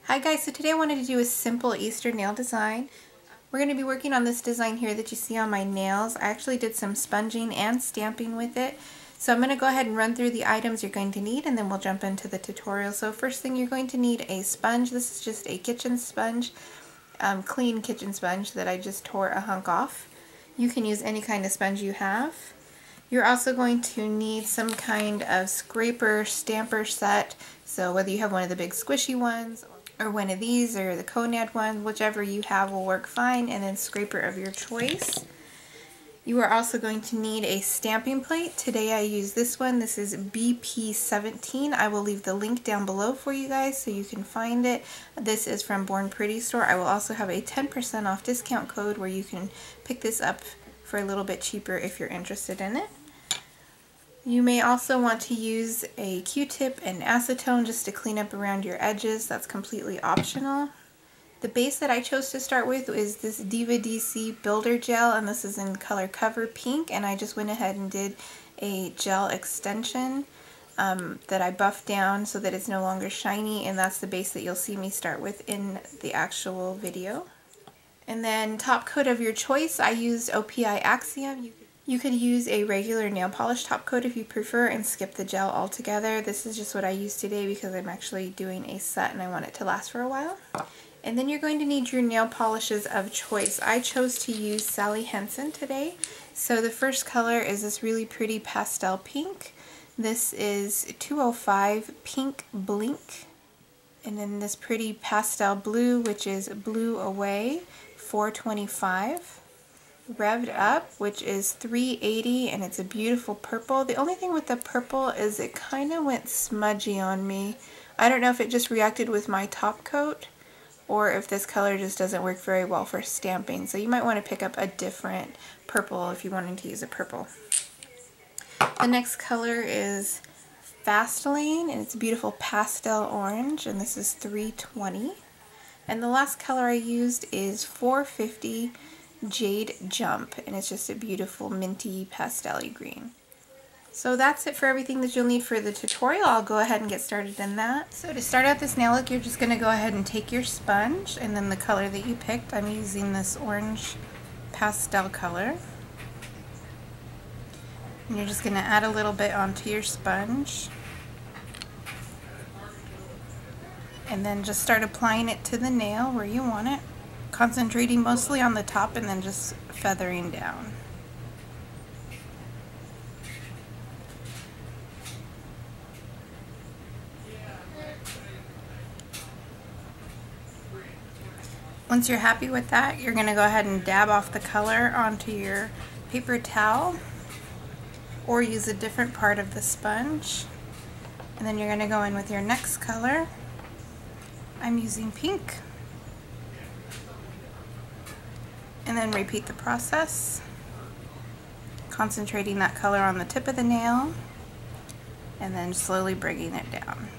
Hi guys, so today I wanted to do a simple Easter nail design. We're going to be working on this design here that you see on my nails. I actually did some sponging and stamping with it. So I'm going to go ahead and run through the items you're going to need and then we'll jump into the tutorial. So first thing, you're going to need a sponge. This is just a kitchen sponge, clean kitchen sponge that I just tore a hunk off. You can use any kind of sponge you have. You're also going to need some kind of scraper stamper set. So whether you have one of the big squishy ones or one of these or the conad one, whichever you have will work fine, and then scraper of your choice. You are also going to need a stamping plate. Today I use this one. This is BP17. I will leave the link down below for you guys so you can find it. This is from Bornprettystore. I will also have a 10% off discount code where you can pick this up for a little bit cheaper if you're interested in it. You may also want to use a Q-tip and acetone just to clean up around your edges. That's completely optional. The base that I chose to start with is this DivaDC Builder Gel, and this is in color Cover Pink, and I just went ahead and did a gel extension that I buffed down so that it's no longer shiny, and that's the base that you'll see me start with in the actual video. And then top coat of your choice, I used OPI Axxium. You could use a regular nail polish top coat if you prefer and skip the gel altogether. This is just what I used today because I'm actually doing a set and I want it to last for a while. And then you're going to need your nail polishes of choice. I chose to use Sally Henson today. So the first color is this really pretty pastel pink. This is 205 Pink Blink. And then this pretty pastel blue, which is Blue Away, 425. Rev'd Up, which is 380, and it's a beautiful purple. The only thing with the purple is it kind of went smudgy on me. I don't know if it just reacted with my top coat or if this color just doesn't work very well for stamping. So you might want to pick up a different purple if you're wanting to use a purple. The next color is Fast Lane, and it's a beautiful pastel orange, and this is 320. And the last color I used is 450 Jade Jump, and it's just a beautiful minty pastel-y green. So that's it for everything that you'll need for the tutorial. I'll go ahead and get started in that. So to start out this nail look, you're just going to go ahead and take your sponge and then the color that you picked. I'm using this orange pastel color. And you're just going to add a little bit onto your sponge. And then just start applying it to the nail where you want it. Concentrating mostly on the top and then just feathering down. Once you're happy with that, you're going to go ahead and dab off the color onto your paper towel or use a different part of the sponge. And then you're going to go in with your next color. I'm using pink. And then repeat the process, concentrating that color on the tip of the nail and then slowly bringing it down.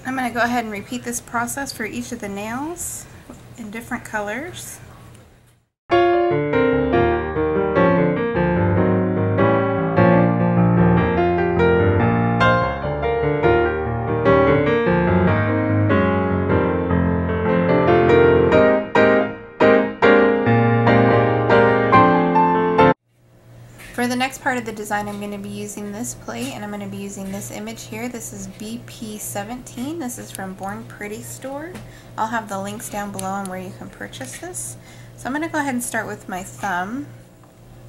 I'm going to go ahead and repeat this process for each of the nails in different colors. For the next part of the design, I'm going to be using this plate, and I'm going to be using this image here. This is BP17. This is from Bornprettystore. I'll have the links down below on where you can purchase this. So I'm going to go ahead and start with my thumb.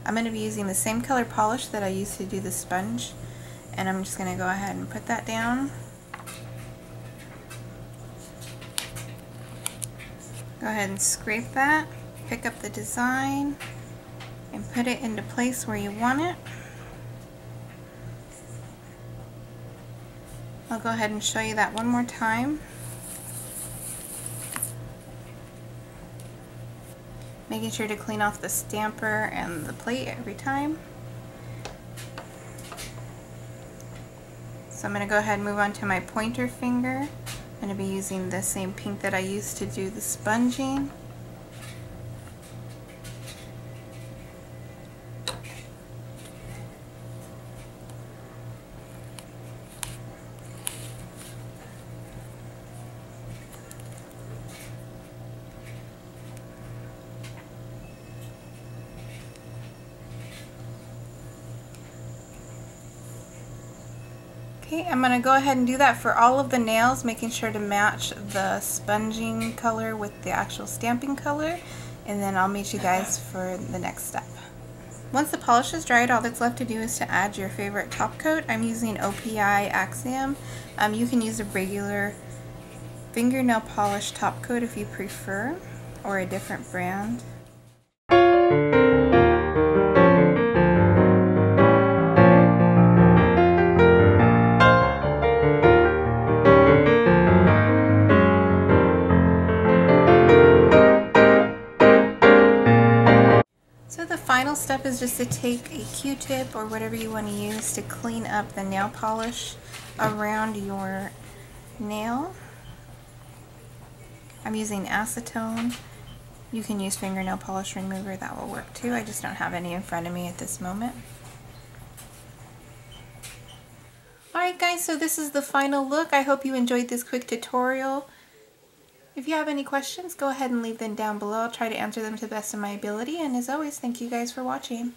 I'm going to be using the same color polish that I used to do the sponge, and I'm just going to go ahead and put that down. Go ahead and scrape that, pick up the design, and put it into place where you want it. I'll go ahead and show you that one more time. Making sure to clean off the stamper and the plate every time. So I'm going to go ahead and move on to my pointer finger. I'm going to be using the same pink that I used to do the sponging. Okay, I'm going to go ahead and do that for all of the nails, making sure to match the sponging color with the actual stamping color, and then I'll meet you guys for the next step. Once the polish is dried, all that's left to do is to add your favorite top coat. I'm using OPI Axxium. You can use a regular fingernail polish top coat if you prefer, or a different brand. So the final step is just to take a Q-tip or whatever you want to use to clean up the nail polish around your nail. I'm using acetone. You can use fingernail polish remover, that will work too. I just don't have any in front of me at this moment. Alright guys, so this is the final look. I hope you enjoyed this quick tutorial. If you have any questions, go ahead and leave them down below. I'll try to answer them to the best of my ability. And as always, thank you guys for watching.